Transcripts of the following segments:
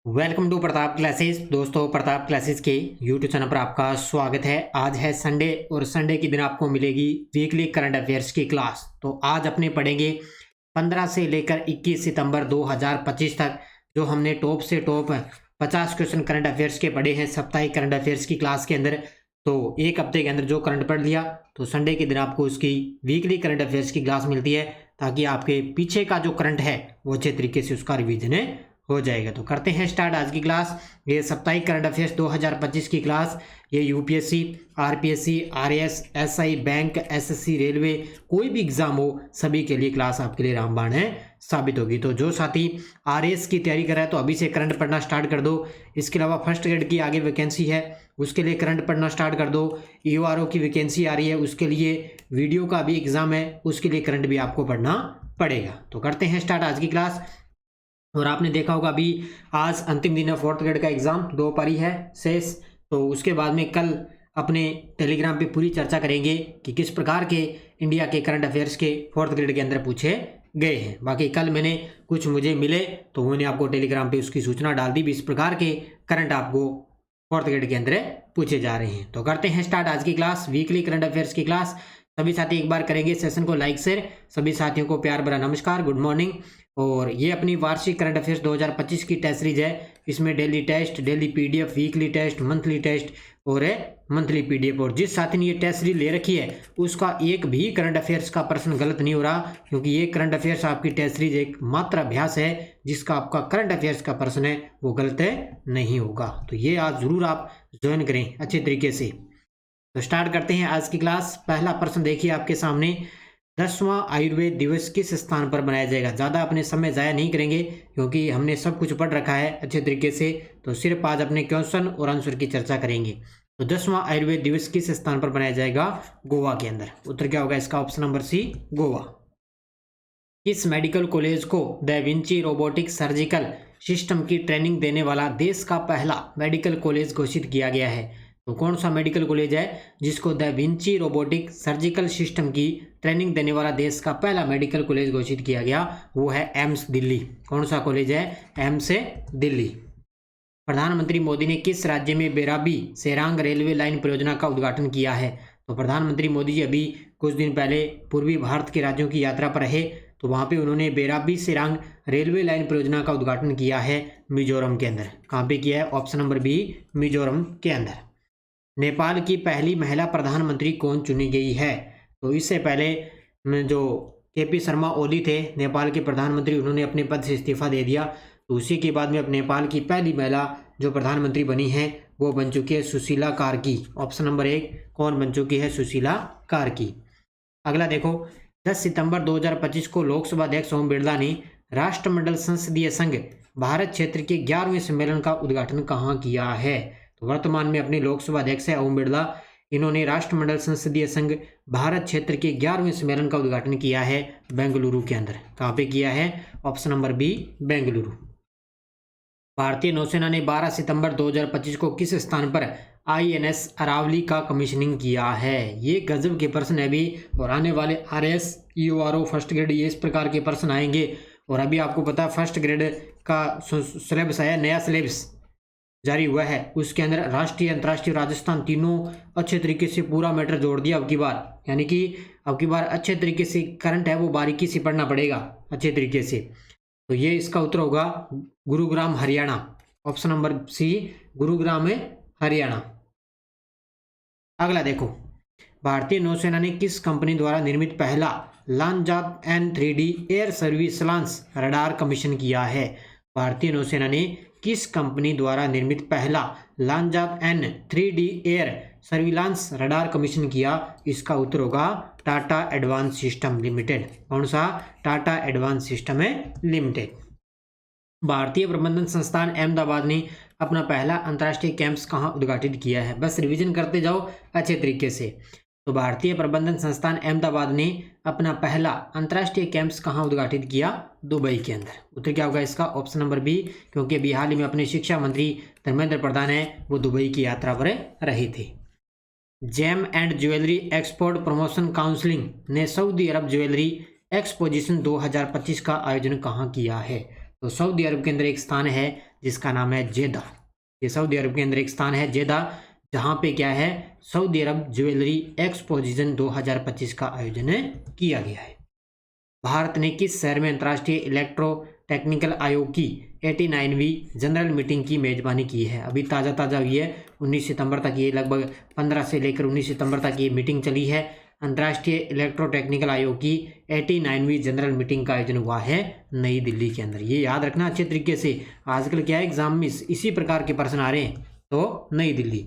Welcome to Pratap classes. दोस्तों, Pratap classes के YouTube channel पर आपका स्वागत है। आज है संडे और संडे के दिन आपको मिलेगी वीकली करंट अफेयर्स की क्लास। तो आज अपने पढ़ेंगे 15 से लेकर 21 सितंबर 2025 तक जो हमने टॉप से टॉप 50 क्वेश्चन करंट अफेयर्स के पढ़े हैं साप्ताहिक करंट अफेयर्स की क्लास के अंदर। तो एक हफ्ते के अंदर जो करंट पढ़ लिया तो संडे के दिन आपको उसकी वीकली करंट अफेयर्स की क्लास मिलती है, ताकि आपके पीछे का जो करंट है वो अच्छे तरीके से उसका रिविजन हो जाएगा। तो करते हैं स्टार्ट आज की क्लास। ये साप्ताहिक करंट अफेयर्स 2025 की क्लास, ये UPSC, RPSC, RAS, SI, bank, SSC, railway, कोई भी एग्जाम हो सभी के लिए क्लास आपके लिए रामबाण है साबित होगी। तो जो साथी आरएएस की तैयारी कर रहा है तो अभी से करंट पढ़ना स्टार्ट कर दो। इसके अलावा फर्स्ट ग्रेड की आगे वैकेंसी है, उसके लिए करंट पढ़ना स्टार्ट कर दो। ईओआरओ की वैकेंसी आ रही है, उसके लिए वीडियो का भी एग्जाम है, उसके लिए करंट भी आपको पढ़ना पड़ेगा। तो करते हैं स्टार्ट आज की क्लास। और आपने देखा होगा अभी आज अंतिम दिन है फोर्थ ग्रेड का एग्जाम, 2 पारी है शेष। तो उसके बाद में कल अपने टेलीग्राम पे पूरी चर्चा करेंगे कि किस प्रकार के इंडिया के करंट अफेयर्स के फोर्थ ग्रेड के अंदर पूछे गए हैं। बाकी कल मैंने कुछ मुझे मिले तो मैंने आपको टेलीग्राम पे उसकी सूचना डाल दी भी इस प्रकार के करंट आपको फोर्थ ग्रेड के अंदर पूछे जा रहे हैं। तो करते हैं स्टार्ट आज की क्लास, वीकली करंट अफेयर्स की क्लास। सभी साथी एक बार करेंगे सेशन को लाइक शेयर। सभी साथियों को प्यार भरा नमस्कार, गुड मॉर्निंग। और ये अपनी वार्षिक करंट अफेयर्स 2025 की टेस्ट सीरीज है। इसमें daily test, daily PDF, weekly test, monthly test और मंथली पीडीएफ। और जिस साथी ने ये टेस्ट सीरीज ले रखी है उसका एक भी करंट अफेयर्स का प्रश्न गलत नहीं हो रहा, क्योंकि ये करंट अफेयर्स आपकी टेस्ट सीरीज एक मात्र अभ्यास है जिसका आपका करंट अफेयर्स का प्रश्न है वो गलत नहीं होगा। तो ये आज जरूर आप ज्वाइन करें अच्छे तरीके से। तो स्टार्ट करते हैं आज की क्लास। पहला प्रश्न देखिए आपके सामने, 10वां आयुर्वेद दिवस किस स्थान पर मनाया जाएगा। ज़्यादा अपने समय ज़ाया नहीं करेंगे क्योंकि हमने सब कुछ पढ़ रखा है अच्छे तरीके से। तो सिर्फ आज अपने क्वेश्चन और आंसर की चर्चा करेंगे। तो 10वां आयुर्वेद दिवस किस स्थान पर मनाया जाएगा, गोवा के अंदर। उत्तर क्या होगा इसका, ऑप्शन नंबर सी, गोवा। किस मेडिकल कॉलेज को da Vinci robotic surgical system की ट्रेनिंग देने वाला देश का पहला मेडिकल कॉलेज घोषित किया गया है। तो कौन सा मेडिकल कॉलेज है जिसको the Vinci robotic surgical system की ट्रेनिंग देने वाला देश का पहला मेडिकल कॉलेज घोषित किया गया, वो है एम्स दिल्ली। कौन सा कॉलेज है, एम्स दिल्ली। प्रधानमंत्री मोदी ने किस राज्य में बेराबी सेरांग रेलवे लाइन परियोजना का उद्घाटन किया है। तो प्रधानमंत्री मोदी जी अभी कुछ दिन पहले पूर्वी भारत के राज्यों की यात्रा पर रहे, तो वहाँ पे उन्होंने बेराबी सेरांग रेलवे लाइन परियोजना का उद्घाटन किया है मिजोरम के अंदर। कहाँ पे किया है, ऑप्शन नंबर बी, मिजोरम के अंदर। नेपाल की पहली महिला प्रधानमंत्री कौन चुनी गई है। तो इससे पहले जो केपी शर्मा ओली थे नेपाल के प्रधानमंत्री, उन्होंने अपने पद से इस्तीफा दे दिया। तो उसी के बाद में अब नेपाल की पहली महिला जो प्रधानमंत्री बनी है वो बन चुकी है सुशीला कार्की। ऑप्शन नंबर 1 कौन बन चुकी है, सुशीला कार्की। अगला देखो, 10 सितंबर 2025 को लोकसभा अध्यक्ष ओम बिरला ने राष्ट्रमंडल संसदीय संघ भारत क्षेत्र के 11वें सम्मेलन का उद्घाटन कहाँ किया है। तो वर्तमान में अपने लोकसभा अध्यक्ष है ओम बिरला, इन्होंने राष्ट्रमंडल संसदीय संघ भारत क्षेत्र के 11वें सम्मेलन का उद्घाटन किया है बेंगलुरु के अंदर। कहाँ पे किया है, ऑप्शन नंबर बी, बेंगलुरु। भारतीय नौसेना ने 12 सितंबर 2025 को किस स्थान पर आईएनएस अरावली का कमीशनिंग किया है। ये गजब के प्रश्न है अभी, और आने वाले आरएएस, ईओआरओ, फर्स्ट ग्रेड, ये इस प्रकार के प्रश्न आएंगे। और अभी आपको पता है फर्स्ट ग्रेड का सिलेबस आया, नया सिलेबस जारी हुआ है, उसके अंदर राष्ट्रीय, अंतर्राष्ट्रीय, राजस्थान तीनों अच्छे तरीके से पूरा मैटर जोड़ दिया अब की बार। यानी कि अब की बार अच्छे तरीके से करंट है वो बारीकी से पढ़ना पड़ेगा अच्छे तरीके से। तो ये इसका उत्तर होगा Gurugram Haryana, option number C, Gurugram में हरियाणा। अगला देखो, भारतीय नौसेना ने किस कंपनी द्वारा निर्मित पहला लांजात N3D air surveillance radar commission किया है। भारतीय नौसेना ने किस कंपनी द्वारा निर्मित पहला लांजात N3D air surveillance radar commission किया, इसका उत्तर होगा टाटा एडवांस सिस्टम लिमिटेड। कौन सा, टाटा एडवांस सिस्टम लिमिटेड। भारतीय प्रबंधन संस्थान अहमदाबाद ने अपना पहला अंतर्राष्ट्रीय कैंपस कहाँ उद्घाटित किया है। बस रिवीजन करते जाओ अच्छे तरीके से। तो भारतीय प्रबंधन संस्थान अहमदाबाद ने अपना पहला अंतर्राष्ट्रीय कैंपस कहाँ उद्घाटित किया, दुबई के अंदर। उत्तर क्या होगा इसका, ऑप्शन नंबर बी, क्योंकि अभी हाल ही में अपने शिक्षा मंत्री धर्मेंद्र प्रधान है वो दुबई की यात्रा पर रहे थे। Gem and jewellery export promotion counselling ने सऊदी अरब ज्वेलरी एक्सपोजिशन 2025 का आयोजन कहाँ किया है। तो सऊदी अरब के अंदर एक स्थान है जिसका नाम है जेदा। ये सऊदी अरब के अंदर एक स्थान है जेदा, जहाँ पे क्या है सऊदी अरब ज्वेलरी एक्सपोजिशन 2025 का आयोजन किया गया है। भारत ने किस शहर में अंतर्राष्ट्रीय इलेक्ट्रो टेक्निकल आयोग की 89वीं जनरल मीटिंग की मेजबानी की है? अभी ताज़ा हुई है, 19 सितंबर तक ये लगभग 15 से लेकर 19 सितंबर तक ये मीटिंग चली है। अंतर्राष्ट्रीय इलेक्ट्रो टेक्निकल आयोग की 89वीं जनरल मीटिंग का आयोजन हुआ है नई दिल्ली के अंदर। ये याद रखना अच्छे तरीके से, आजकल क्या है एग्जाम में इसी प्रकार के प्रश्न आ रहे हैं। तो नई दिल्ली।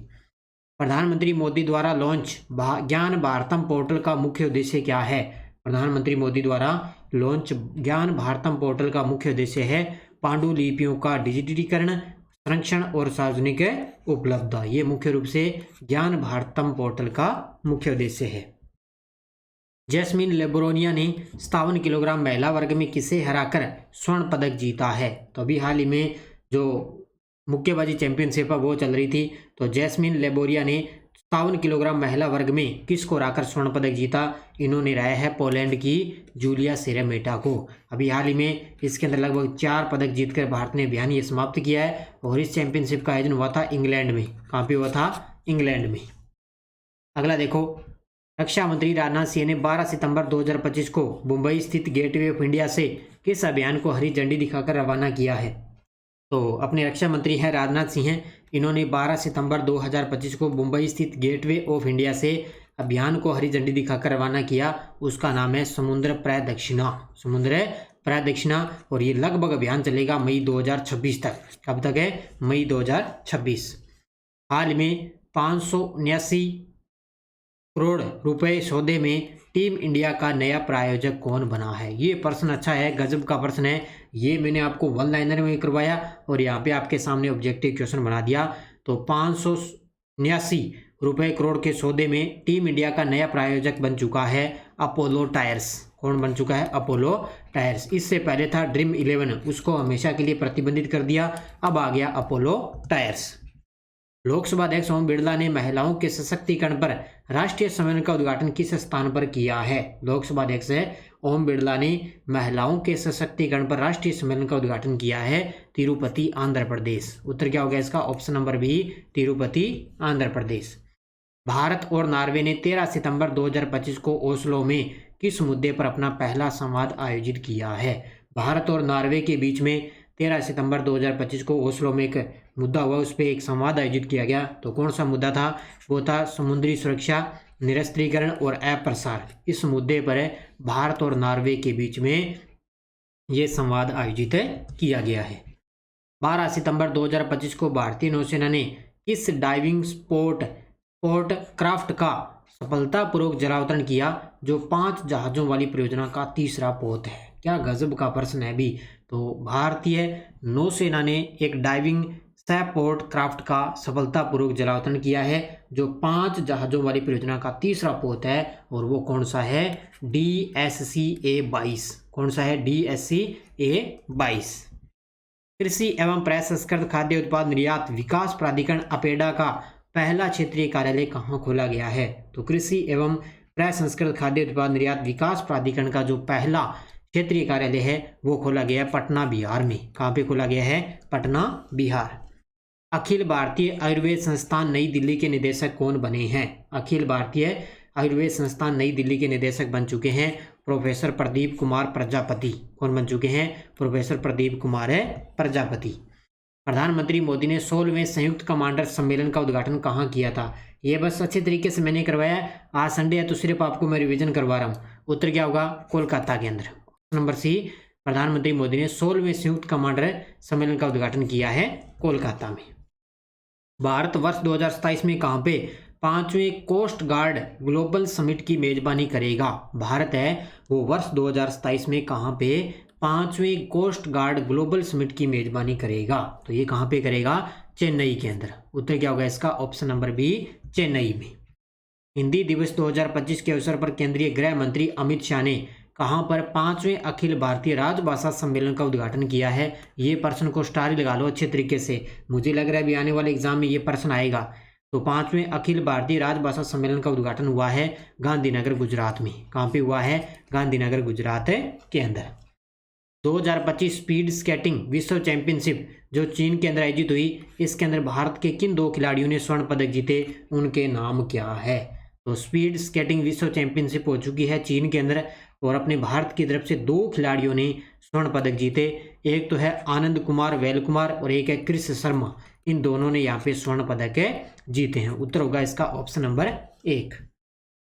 प्रधानमंत्री मोदी द्वारा लॉन्च ज्ञान भारतम पोर्टल का मुख्य उद्देश्य क्या है? प्रधानमंत्री मोदी द्वारा लॉन्च ज्ञान भारतम पोर्टल का मुख्य उद्देश्य है पांडुलिपियों का डिजिटलीकरण, संरक्षण और सार्वजनिक उपलब्धता। ये मुख्य रूप से ज्ञान भारतम पोर्टल का मुख्य उद्देश्य है। जैस्मिन लेब्रोनिया ने 57 किलोग्राम महिला वर्ग में किसे हराकर स्वर्ण पदक जीता है? तो अभी हाल ही में जो मुक्केबाजी चैंपियनशिप है वो चल रही थी, तो जैस्मिन लेबोरिया ने 57 किलोग्राम महिला वर्ग में किसको हराकर स्वर्ण पदक जीता? इन्होंने हराया है पोलैंड की जूलिया सेरेमेटा को। अभी हाल ही में इसके अंदर लगभग 4 पदक जीतकर भारत ने अभियान ये समाप्त किया है। और इस चैंपियनशिप का आयोजन हुआ था इंग्लैंड में। कहाँ पे हुआ था? इंग्लैंड में। अगला देखो, रक्षा मंत्री राजनाथ सिंह ने 12 सितंबर 2025 को मुंबई स्थित गेटवे ऑफ इंडिया से किस अभियान को हरी झंडी दिखाकर रवाना किया है? तो अपने रक्षा मंत्री हैं राजनाथ सिंह हैं, इन्होंने 12 सितंबर 2025 को मुंबई स्थित गेटवे ऑफ इंडिया से अभियान को हरी झंडी दिखाकर रवाना किया। उसका नाम है समुद्र प्रदक्षिणा। समुद्र प्रदक्षिणा। और ये लगभग अभियान चलेगा मई 2026 तक। कब तक है? मई 2026। हाल में 579 करोड़ रुपए सौदे में टीम इंडिया का नया प्रायोजक कौन बना है? ये प्रश्न अच्छा है, गजब का प्रश्न है। ये मैंने आपको वन लाइनर में करवाया और यहाँ पे आपके सामने ऑब्जेक्टिव क्वेश्चन बना दिया। तो 579 रुपए करोड़ के सौदे में टीम इंडिया का नया प्रायोजक बन चुका है अपोलो टायर्स। कौन बन चुका है? Apollo tyres. इससे पहले था ड्रीम 11, उसको हमेशा के लिए प्रतिबंधित कर दिया, अब आ गया अपोलो टायर्स। लोकसभा अध्यक्ष ओम बिरला ने महिलाओं के सशक्तिकरण पर राष्ट्रीय सम्मेलन का उद्घाटन किस स्थान पर किया है? लोकसभा अध्यक्ष ओम बिरला ने महिलाओं के सशक्तिकरण पर राष्ट्रीय सम्मेलन का उद्घाटन किया है तिरुपति, आंध्र प्रदेश। उत्तर क्या होगा इसका? Option number B, Tirupati, Andhra Pradesh. Bharat और नॉर्वे ने 13 सितंबर 2025 को ओस्लो में किस मुद्दे पर अपना पहला संवाद आयोजित किया है? भारत और नॉर्वे के बीच में 13 सितंबर 2025 को ओस्लो में एक मुद्दा हुआ, उस पर एक संवाद आयोजित किया गया। तो कौन सा मुद्दा था? वो था समुद्री सुरक्षा, निरस्त्रीकरण और अप्रसार। इस मुद्दे पर भारत और नॉर्वे के बीच में ये संवाद आयोजित किया गया है। 12 सितंबर 2025 को भारतीय नौसेना ने किस डाइविंग स्पोर्ट क्राफ्ट का सफलतापूर्वक जलावतरण किया, जो 5 जहाजों वाली परियोजना का तीसरा पोत है? क्या गजब का प्रश्न है भी। तो भारतीय नौसेना ने एक डाइविंग सपोर्ट क्राफ्ट का सफलतापूर्वक जलावतरण किया है, जो 5 जहाजों वाली परियोजना का तीसरा पोत है। और वो कौन सा है? DSCA-22। कौन सा है? DSCA-22। कृषि एवं प्रसंस्कृत खाद्य उत्पाद निर्यात विकास प्राधिकरण अपेडा का पहला क्षेत्रीय कार्यालय कहाँ खोला गया है? तो कृषि एवं प्रसंस्कृत खाद्य उत्पाद निर्यात विकास प्राधिकरण का जो पहला क्षेत्रीय कार्यालय है वो खोला गया है पटना, बिहार में। कहाँ पे खोला गया है? पटना, बिहार। अखिल भारतीय आयुर्वेद संस्थान नई दिल्ली के निदेशक कौन बने हैं? अखिल भारतीय आयुर्वेद संस्थान नई दिल्ली के निदेशक बन चुके हैं प्रोफेसर प्रदीप कुमार प्रजापति। कौन बन चुके हैं? प्रोफेसर प्रदीप कुमार प्रजापति। प्रधानमंत्री मोदी ने 16वें संयुक्त कमांडर सम्मेलन का उद्घाटन कहाँ किया था? ये बस अच्छे तरीके से मैंने करवाया, आज संडे है तो सिर्फ आपको मैं रिवीजन करवा रहा हूँ। उत्तर क्या होगा? कोलकाता के अंदर। नंबर सी, प्रधानमंत्री मोदी ने 16वें संयुक्त कमांडर सम्मेलन का उद्घाटन किया है कोलकाता में। भारत वर्ष 2027 में कहाँ पे 5वें कोस्ट गार्ड ग्लोबल समिट की मेजबानी करेगा? भारत है वो वर्ष 2027 में कहाँ पे 5वें कोस्ट गार्ड ग्लोबल समिट की मेजबानी करेगा? तो ये कहाँ पे करेगा? चेन्नई के अंदर। उत्तर क्या होगा इसका? ऑप्शन नंबर बी, चेन्नई में। हिंदी दिवस 2025 के अवसर पर केंद्रीय गृह मंत्री अमित शाह ने कहाँ पर 5वें अखिल भारतीय राजभाषा सम्मेलन का उद्घाटन किया है? ये प्रश्न को स्टार ही लगा लो अच्छे तरीके से, मुझे लग रहा है अभी आने वाले एग्जाम में ये प्रश्न आएगा। तो 5वें अखिल भारतीय राजभाषा सम्मेलन का उद्घाटन हुआ है गांधीनगर, गुजरात में। कहाँ पे हुआ है? गांधीनगर, गुजरात के अंदर। 2025 स्पीड स्केटिंग विश्व चैंपियनशिप जो चीन के अंदर आयोजित हुई, इसके अंदर भारत के किन 2 खिलाड़ियों ने स्वर्ण पदक जीते, उनके नाम क्या है। तो स्पीड स्केटिंग विश्व चैंपियनशिप हो चुकी है चीन के अंदर और अपने भारत की तरफ से 2 खिलाड़ियों ने स्वर्ण पदक जीते। एक तो है आनंद कुमार वेल कुमार और एक है क्रिस शर्मा। इन दोनों ने यहाँ पे स्वर्ण पदक जीते हैं। उत्तर होगा इसका ऑप्शन नंबर 1।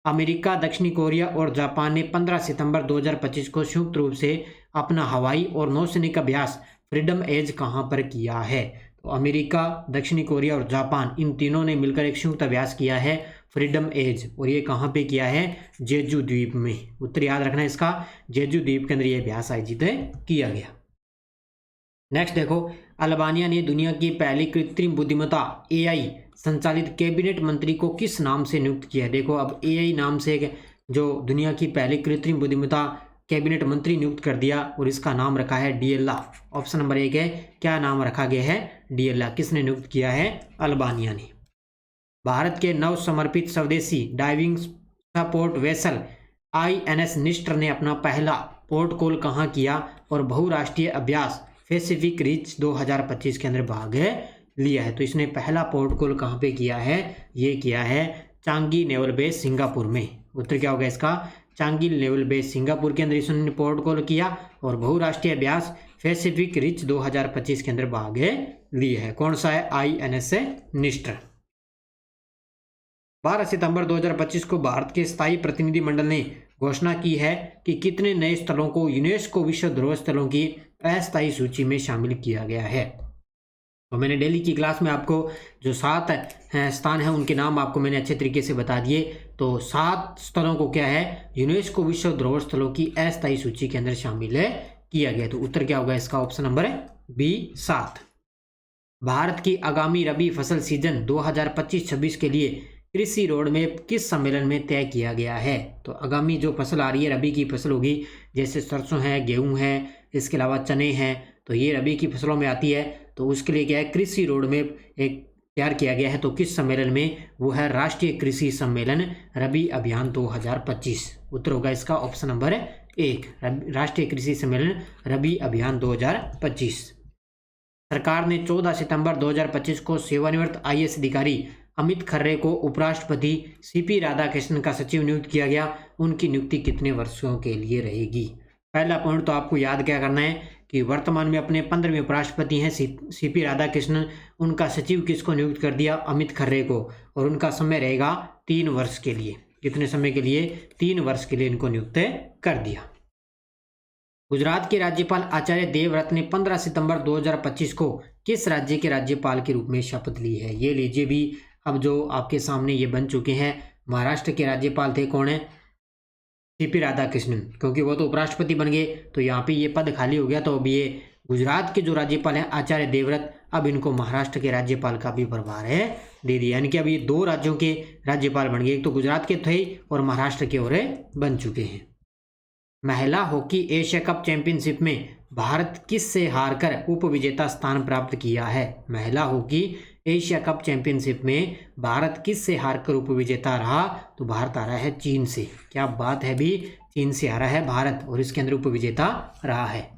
अमेरिका, दक्षिणी कोरिया और जापान ने 15 सितंबर 2025 को संयुक्त रूप से अपना हवाई और नौसैनिक अभ्यास फ्रीडम एज कहाँ पर किया है। तो अमेरिका, दक्षिणी कोरिया और जापान इन तीनों ने मिलकर एक संयुक्त अभ्यास किया है फ्रीडम एज, और ये कहाँ पे किया है, जेजू द्वीप में। उत्तर याद रखना इसका, जेजू द्वीप के अंदर ये अभ्यास आयोजित किया गया। नेक्स्ट देखो, अल्बानिया ने दुनिया की पहली कृत्रिम बुद्धिमत्ता AI संचालित कैबिनेट मंत्री को किस नाम से नियुक्त किया है। देखो अब AI नाम से जो दुनिया की पहली कृत्रिम बुद्धिमत्ता कैबिनेट मंत्री नियुक्त कर दिया और इसका नाम रखा है DLA। ऑप्शन नंबर 1 है, क्या नाम रखा गया है, DLA। किसने नियुक्त किया है, अल्बानिया ने। भारत के नव समर्पित स्वदेशी डाइविंग सपोर्ट वेसल INS निस्टर ने अपना पहला पोर्ट कॉल कहाँ किया और बहुराष्ट्रीय अभ्यास पैसिफिक रिच 2025 के अंदर भाग लिया है। तो इसने पहला पोर्ट कॉल कहाँ पे किया है, ये किया है चांगी नेवल बेस सिंगापुर में। उत्तर क्या होगा इसका, चांगी नेवल बेस सिंगापुर के अंदर इसने पोर्ट कॉल किया और बहुराष्ट्रीय अभ्यास पैसिफिक रिच 2025 के अंदर भाग लिया है। कौन सा है, INS निस्टर। 12 सितंबर 2025 को भारत के स्थायी प्रतिनिधि मंडल ने घोषणा की है कि कितने नए स्थलों को यूनेस्को विश्व धरोहर स्थलों की अस्थायी सूची में शामिल किया गया है। तो मैंने डेली की क्लास में आपको जो 7 स्थान हैं उनके नाम आपको मैंने अच्छे तरीके से बता दिए। तो 7 स्थलों को क्या है, यूनेस्को विश्व धरोहर स्थलों की अस्थायी सूची के अंदर शामिल किया गया। तो उत्तर क्या होगा इसका, ऑप्शन नंबर B 7। भारत की आगामी रबी फसल सीजन 2025-26 के लिए कृषि रोड मैप किस सम्मेलन में तय किया गया है। तो आगामी जो फसल आ रही है, रबी की फसल होगी, जैसे सरसों है, गेहूं है, इसके अलावा चने हैं, तो ये रबी की फसलों में आती है। तो उसके लिए क्या है, कृषि रोड मैप एक तैयार किया गया है। तो किस सम्मेलन में, वो है राष्ट्रीय कृषि सम्मेलन रबी अभियान 2025। उत्तर होगा इसका ऑप्शन नंबर 1, राष्ट्रीय कृषि सम्मेलन रबी अभियान 2025। सरकार ने 14 सितंबर 2025 को सेवानिवृत्त IAS अधिकारी अमित खर्रे को उपराष्ट्रपति CP राधाकृष्णन का सचिव नियुक्त किया गया। उनकी नियुक्ति कितने वर्षों के लिए रहेगी। पहला पॉइंट तो आपको याद क्या करना है कि वर्तमान में अपने 15वें उपराष्ट्रपति हैं CP राधाकृष्णन। उनका सचिव किसको नियुक्त कर दिया, अमित खर्रे को, और उनका समय रहेगा 3 वर्ष के लिए। कितने समय के लिए, 3 वर्ष के लिए इनको नियुक्त कर दिया। गुजरात के राज्यपाल आचार्य देवव्रत ने 15 सितंबर 2025 को किस राज्य के राज्यपाल के रूप में शपथ ली है। ये लीजिए भी, अब जो आपके सामने ये बन चुके हैं। महाराष्ट्र के राज्यपाल थे, कौन है, CP राधाकृष्णन, क्योंकि वो तो उपराष्ट्रपति बन गए तो यहाँ पे ये पद खाली हो गया। तो अब ये गुजरात के जो राज्यपाल हैं आचार्य देवव्रत, अब इनको महाराष्ट्र के राज्यपाल का भी प्रभार दे दिया। यानी कि अब ये 2 राज्यों के राज्यपाल बन गए, एक तो गुजरात के थे और महाराष्ट्र के और बन चुके हैं। महिला हॉकी एशिया कप चैंपियनशिप में भारत किस से हारकर उप विजेता स्थान प्राप्त किया है। महिला हॉकी एशिया कप चैंपियनशिप में भारत किस से हारकर उप विजेता रहा। तो भारत आ रहा है चीन से। क्या बात है भी, चीन से हारा है भारत और इसके अंदर उप विजेता रहा है।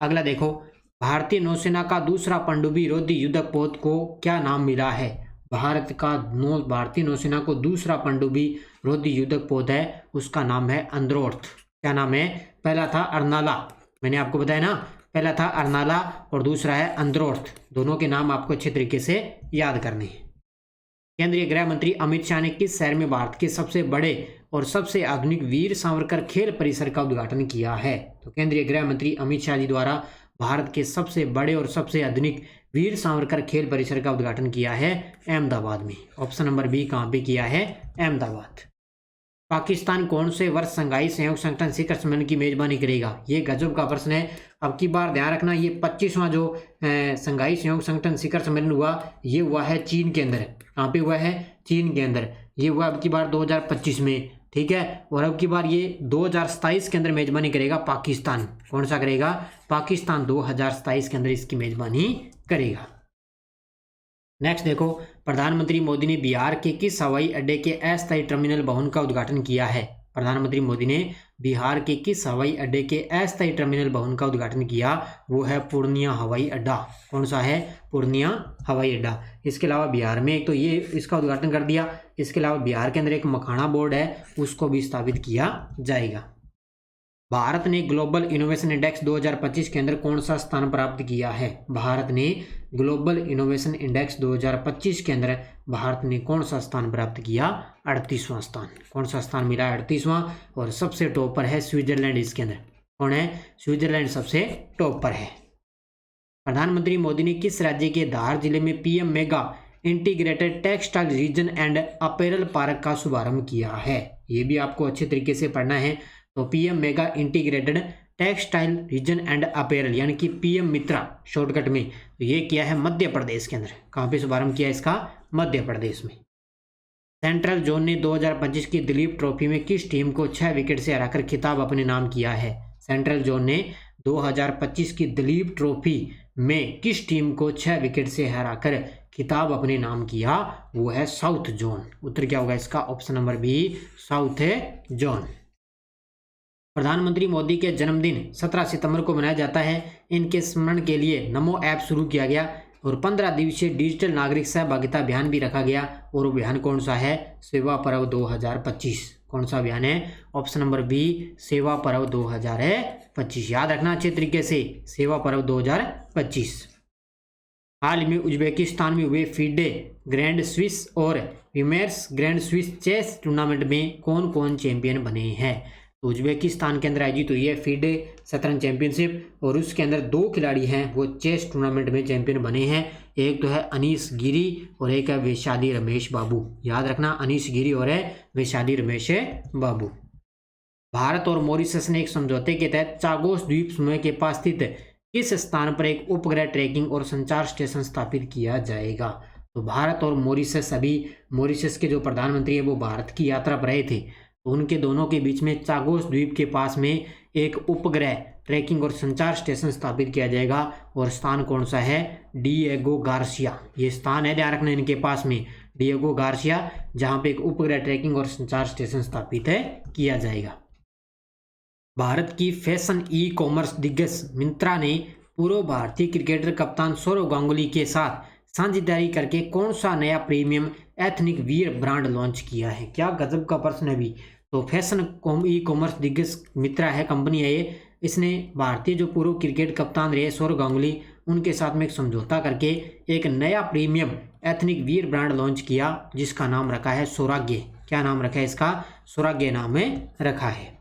अगला देखो, भारतीय नौसेना का दूसरा पनडुब्बी रोधी युद्धक पोत को क्या नाम मिला है। भारतीय नौसेना को दूसरा पनडुब्बी रोधी युद्धक पोत है, उसका नाम है अंद्रोथ। क्या नाम है, पहला था अर्नाला, मैंने आपको बताया ना, पहला था अर्नाला और दूसरा है अंद्रोथ। दोनों के नाम आपको अच्छे तरीके से याद करने हैं। केंद्रीय गृह मंत्री अमित शाह ने किस शहर में भारत के सबसे बड़े और सबसे आधुनिक वीर सावरकर खेल परिसर का उद्घाटन किया है। तो केंद्रीय गृह मंत्री अमित शाह जी द्वारा भारत के सबसे बड़े और सबसे आधुनिक वीर सावरकर खेल परिसर का उद्घाटन किया है अहमदाबाद में। ऑप्शन नंबर B कहाँ पे किया है, अहमदाबाद। पाकिस्तान कौन से वर्ष संघाई सहयोग संगठन शिखर सम्मेलन की मेजबानी करेगा। ये गजब का प्रश्न है। अब की बार ध्यान रखना, ये 25वां जो संघाई सहयोग संगठन शिखर सम्मेलन हुआ, ये हुआ है चीन के अंदर। कहाँ पे हुआ है, चीन के अंदर। ये हुआ अब की बार 2025 में, ठीक है। और अब की बार ये 2027 के अंदर मेजबानी करेगा पाकिस्तान। कौन सा करेगा, पाकिस्तान 2027 के अंदर इसकी मेजबानी करेगा। नेक्स्ट देखो, प्रधानमंत्री मोदी ने बिहार के किस हवाई अड्डे के अस्थायी टर्मिनल भवन का उद्घाटन किया है। प्रधानमंत्री मोदी ने बिहार के किस हवाई अड्डे के अस्थायी टर्मिनल भवन का उद्घाटन किया? वो है पूर्णिया हवाई अड्डा। कौन सा है? पूर्णिया हवाई अड्डा। इसके अलावा बिहार में एक तो ये इसका उद्घाटन कर दिया, इसके अलावा बिहार के अंदर एक मखाना बोर्ड है, उसको भी स्थापित किया जाएगा। भारत ने ग्लोबल इनोवेशन इंडेक्स 2025 के अंदर कौन सा स्थान प्राप्त किया है? भारत ने ग्लोबल इनोवेशन इंडेक्स 2025 के अंदर भारत ने कौन सा स्थान प्राप्त किया? 38वां स्थान। कौन सा स्थान मिला? 38वां। और सबसे टॉप पर है स्विट्जरलैंड। इसके अंदर कौन है? स्विट्जरलैंड सबसे टॉप पर है। प्रधानमंत्री मोदी ने किस राज्य के धार जिले में PM mega integrated textile reason and apparel park का शुभारंभ किया है? ये भी आपको अच्छे तरीके से पढ़ना है। तो PM mega integrated textile reason and apparel यानी कि पीएम मित्रा शॉर्टकट में, तो ये किया है मध्य प्रदेश के अंदर। कहाँ पे शुभारंभ किया इसका? मध्य प्रदेश में। सेंट्रल जोन ने 2025 की दिलीप ट्रॉफी में किस टीम को 6 विकेट से हराकर खिताब अपने नाम किया है? सेंट्रल जोन ने 2025 की दिलीप ट्रॉफी में किस टीम को 6 विकेट से हराकर खिताब अपने नाम किया? वो है साउथ जोन। उत्तर क्या होगा इसका? Option number B, south zone. प्रधानमंत्री मोदी के जन्मदिन 17 सितंबर को मनाया जाता है। इनके स्मरण के लिए नमो ऐप शुरू किया गया और 15 दिवसीय डिजिटल नागरिक सहभागिता अभियान भी रखा गया। और अभियान कौन सा है? सेवा पर्व 2025। कौन सा अभियान है? ऑप्शन नंबर बी, सेवा पर्व 2025। याद रखना अच्छे तरीके से, सेवा पर्व 2025। हाल में उज्बेकिस्तान में हुए फीडे ग्रैंड स्विस और विमेर्स ग्रैंड स्विस चेस टूर्नामेंट में कौन कौन चैंपियन बने हैं? तो उज्बेकिस्तान के अंदर आयोजित हुई है फीडे शतरंज चैंपियनशिप और उसके अंदर 2 खिलाड़ी हैं वो चेस टूर्नामेंट में चैंपियन बने हैं। एक तो है अनीश गिरी और एक है वैशाली रमेश बाबू। याद रखना, अनीश गिरी और है वैशाली रमेश बाबू। भारत और मॉरिशस ने एक समझौते के तहत चागोस द्वीप समूह के पास स्थित किस स्थान पर एक उपग्रह ट्रैकिंग और संचार स्टेशन स्थापित किया जाएगा? तो भारत और मॉरिशस, अभी मॉरिशस के जो प्रधानमंत्री है वो भारत की यात्रा पर रहे थे, तो उनके दोनों के बीच में चागोस द्वीप के पास में एक उपग्रह ट्रैकिंग और संचार स्टेशन स्थापित किया जाएगा। और स्थान कौन सा है? Diego Garcia. ये स्थान है, ध्यान रखना इनके पास में, डिएगो गार्सिया, जहां पे एक उपग्रह ट्रैकिंग और संचार स्टेशन स्थापित है किया जाएगा। भारत की फैशन ई कॉमर्स दिग्गज मिंत्रा ने पूर्व भारतीय क्रिकेटर कप्तान सौरव गांगुली के साथ साझेदारी करके कौन सा नया premium ethnic wear brand launch किया है? क्या गजब का प्रश्न है भी। तो फैशन ई कॉमर्स दिग्गज मित्रा है, कंपनी है ये, इसने भारतीय जो पूर्व क्रिकेट कप्तान रहे सौरव गांगुली, उनके साथ में एक समझौता करके एक नया premium ethnic wear brand launch किया जिसका नाम रखा है सौराग्य। क्या नाम रखा है इसका? सौराग्य नाम में रखा है।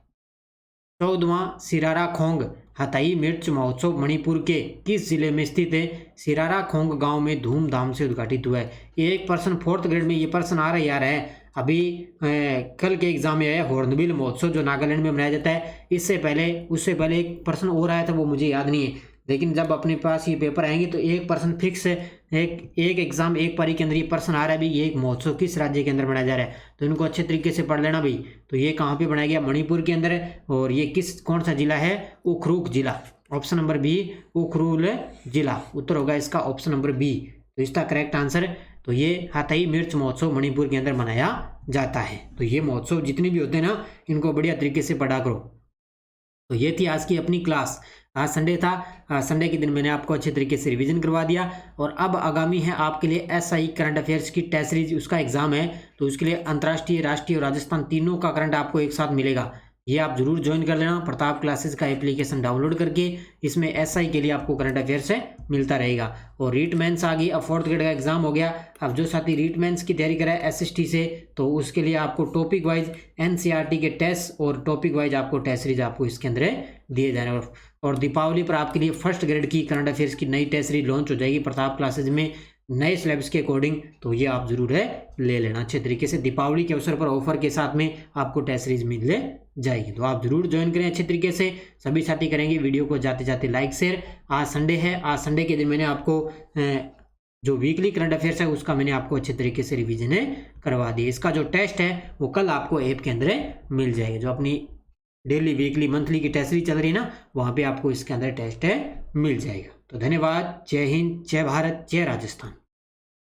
14वां सिरारा खोंग हथाई मिर्च महोत्सव मणिपुर के किस जिले में स्थित है? सिरारा खोंग गांव में धूमधाम से उद्घाटित हुआ है। एक पर्सन 4th ग्रेड में ये पर्सन आ रहा है अभी कल के एग्जाम में आया हॉर्नबिल महोत्सव जो नागालैंड में मनाया जाता है। उससे पहले एक पर्सन और आया था, वो मुझे याद नहीं है, लेकिन जब अपने पास ये पेपर आएंगे तो एक पर्सन फिक्स है, एक एग्जाम एक पारी के अंदर ये पर्सन आ रहा है भी, ये एक महोत्सव किस राज्य के अंदर मनाया जा रहा है, तो इनको अच्छे तरीके से पढ़ लेना भाई। तो ये कहाँ पे बनाया गया? मणिपुर के अंदर है। और ये कौन सा जिला है? उखरुल जिला। ऑप्शन नंबर बी, उखरुल जिला। उत्तर होगा इसका ऑप्शन नंबर बी। तो इसका करेक्ट आंसर, तो ये हथाई मिर्च महोत्सव मणिपुर के अंदर मनाया जाता है। तो ये महोत्सव जितने भी होते हैं ना, इनको बढ़िया तरीके से पढ़ा करो। तो ये थी आज की अपनी क्लास। आज संडे था, संडे के दिन मैंने आपको अच्छे तरीके से रिवीजन करवा दिया। और अब आगामी है आपके लिए एसआई करंट अफेयर्स की टेस्ट सीरीज, उसका एग्जाम है, तो उसके लिए अंतर्राष्ट्रीय, राष्ट्रीय और राजस्थान तीनों का करंट आपको एक साथ मिलेगा। ये आप जरूर ज्वाइन कर लेना प्रताप क्लासेस का एप्लीकेशन डाउनलोड करके। इसमें एसआई के लिए आपको करंट अफेयर्स से मिलता रहेगा। और रीट मेंस आ गई, अब 4th ग्रेड का एग्जाम हो गया। अब जो साथी रीट मेंस की तैयारी कराए एसएसटी से, तो उसके लिए आपको टॉपिक वाइज एनसीईआरटी के टेस्ट और टॉपिक वाइज आपको टेस्ट सीरीज आपको इसके अंदर दिए जा रहे हैं। और दीपावली पर आपके लिए 1st ग्रेड की करंट अफेयर्स की नई टेस्ट सीरीज लॉन्च हो जाएगी प्रताप क्लासेज में, नए सिलेबस के अकॉर्डिंग। तो ये आप जरूर है ले लेना अच्छे तरीके से। दीपावली के अवसर पर ऑफर के साथ में आपको टेस्ट सीरीज मिल जाएगी, तो आप जरूर ज्वाइन करें अच्छे तरीके से। सभी साथी करेंगे वीडियो को जाते जाते लाइक शेयर। आज संडे है, आज संडे के दिन मैंने आपको जो वीकली करंट अफेयर्स है उसका मैंने आपको अच्छे तरीके से रिवीजन करवा दिया। इसका जो टेस्ट है वो कल आपको ऐप के अंदर मिल जाएगा। जो अपनी डेली वीकली मंथली की टेस्ट सीरीज चल रही है ना, वहाँ पे आपको इसके अंदर टेस्ट मिल जाएगा। तो धन्यवाद। जय हिंद, जय भारत, जय राजस्थान।